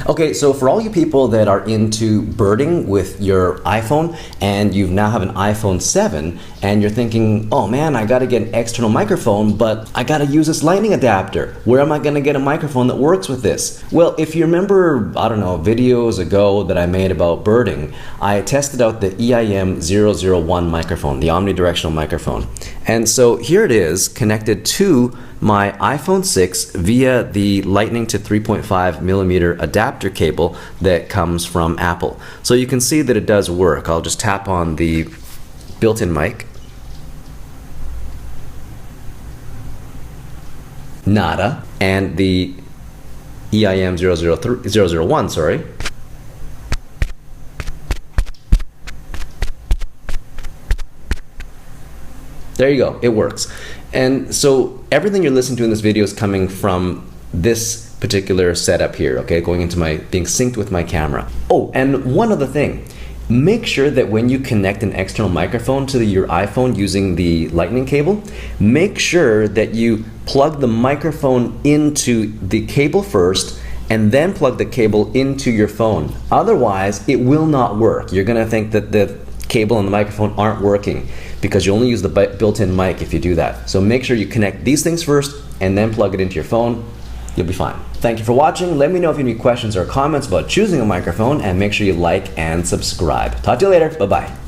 Okay, so for all you people that are into birding with your iPhone and you now have an iPhone 7 and you're thinking, oh man, I gotta get an external microphone, but I gotta use this lightning adapter. Where am I gonna get a microphone that works with this? Well, if you remember, I don't know, videos ago that I made about birding, I tested out the EIM-001 microphone, the omnidirectional microphone. And so here it is connected to my iPhone 6 via the lightning to 3.5 millimeter adapter cable that comes from Apple. So you can see that it does work. I'll just tap on the built-in mic. Nada. And the EIM-001, sorry. There you go, it works. And so everything you're listening to in this video is coming from this particular setup here, okay? Going into being synced with my camera. Oh, and one other thing. Make sure that when you connect an external microphone to your iPhone using the lightning cable, make sure that you plug the microphone into the cable first and then plug the cable into your phone. Otherwise, it will not work. You're gonna think that the cable and the microphone aren't working because you only use the built-in mic if you do that. So make sure you connect these things first and then plug it into your phone. You'll be fine. Thank you for watching. Let me know if you have any questions or comments about choosing a microphone, and make sure you like and subscribe. Talk to you later. Bye-bye.